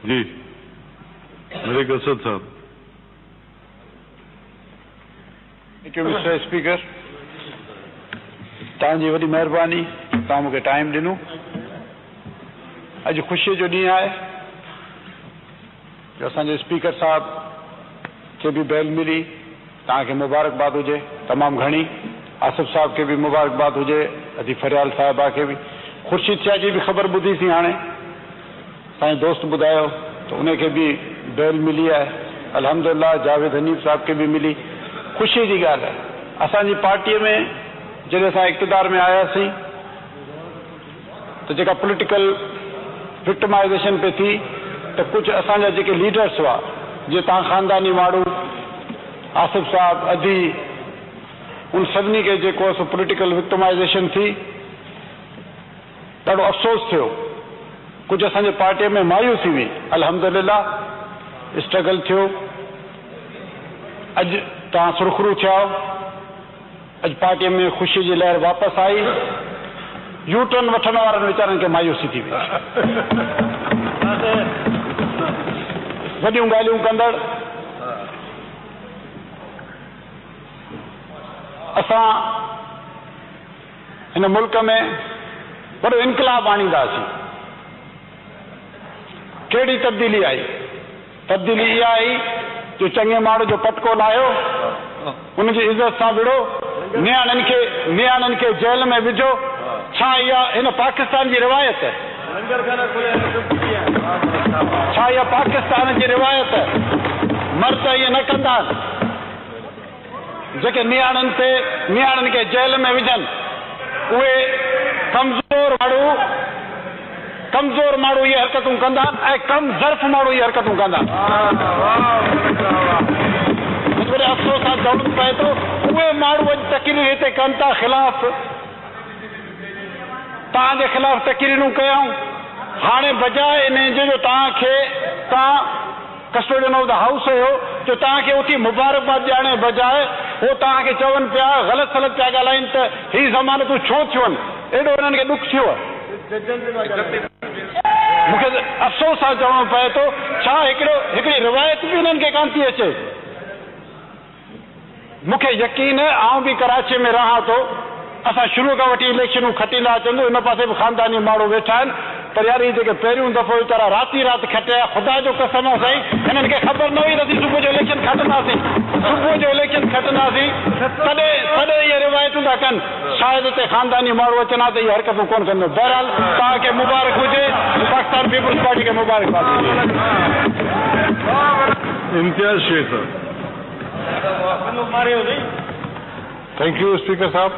जी मेरे कसद साहब। Thank you mister speaker, तव्हांजी वॾी महिरबानी, तव्हां मूंखे टाइम ॾिनो। अॼु ख़ुशीअ जो ॾींहुं आहे जो असांजे स्पीकर साहब खे बि बेल मिली, तव्हांखे मुबारकबाद हुजे तमामु घणी, आसिफ साहब खे बि मुबारकबाद हुजे, अदी फरियाल साहिबा खे बि। ख़ुर्शीद शाह जी बि ख़बर ॿुधीसीं हाणे, असांजे दोस्त ॿुधायो त उनखे बि बेल मिली आहे, अल्हम्दुलिल्लाह। जावेद हनीफ साहब खे बि मिली, ख़ुशी जी ॻाल्हि आहे। असांजी पार्टीअ में जॾहिं असां इक़्तिदार में आयासीं त जेका पॉलिटिकल विक्टिमाइज़ेशन पे थी, त कुझु असांजा जेके लीडर्स हुआ, जीअं तव्हां ख़ानदानी माण्हू, आसिफ साहब, अदी, उन सभिनी खे जेको आहे सो पॉलिटिकल विक्टिमाइज़ेशन थी, ॾाढो अफ़सोस थियो। कुझु असांजे पार्टीअ में मायूसी हुई, अल्हम्दुलिल्लाह स्ट्रगल थियो। अॼु तव्हां सुरखरू थिया, अॼु पार्टीअ में ख़ुशी जी लहर वापसि आई। यू टर्न वठण वारनि वीचारनि खे मायूसी थी वई। वॾियूं ॻाल्हियूं कंदड़ असां हिन मुल्क में वॾो इनकलाब आणींदासीं। कहिड़ी तब्दीली आई? तब्दीली इहा आई जो चङे माण्हू जो पटको लाहियो, उनजी इज़त सां विढ़ो, नियाणनि खे जेल में विझो। छा इहा हिन पाकिस्तान जी रिवायत है? छा इहा पाकिस्तान जी रिवायत है? मर्द इहे न कंदा आहिनि जेके नियाणनि खे जेल में विझनि। उहे कमज़ोर माण्हू इहे हरकतूं कंदा आहिनि ऐं कम ज़र्फ़ माण्हू इहे हरकतूं कंदा आहिनि। वरी अफ़सोस सां चवणो पए थो, उहे माण्हू अॼु तक़रीर हिते कनि था ख़िलाफ़, तव्हांजे ख़िलाफ़ तक़रीरूं कयूं। हाणे बजाए इन जो तव्हां कस्टोडियन ऑफ द हाउस हुयो, जो तव्हांखे उथी मुबारकबाद ॾियण जे बजाए उहो तव्हांखे चवनि पिया, ग़लति सलत पिया ॻाल्हाइनि त ही ज़मानतूं छो थियूं आहिनि। एॾो हिननि खे ॾुख थियो आहे। मूंखे अफ़सोस सां चवणो पए थो, छा हिकिड़ी रिवायत बि हिननि खे कान थी अचे। मूंखे यकीन है, आउं बि कराची में रहां थो, असां शुरू खां वठी इलेक्शनूं खटींदा अचूं, हिन पासे बि ख़ानदानी माण्हू वेठा आहिनि, पर यार इहे जेके पहिरियों दफ़ो वीचारा राति खटिया, ख़ुदा जो कसम आहे साईं, हिननि खे ख़बर न हुई त असीं सुबुह जो इलेक्शन खटंदासीं। तॾहिं इहे रिवायतूं था कनि। शायदि हिते ख़ानदानी माण्हू अचनि हा त इहे हरकतूं कोन कंदो। बहरहाल तव्हांखे मुबारक हुजे, पाकिस्तान पीपुल्स पार्टी खे मुबारकबाद हुजे। इम्तियाज़ शेख साहब। थैंक यू स्पीकर साहब।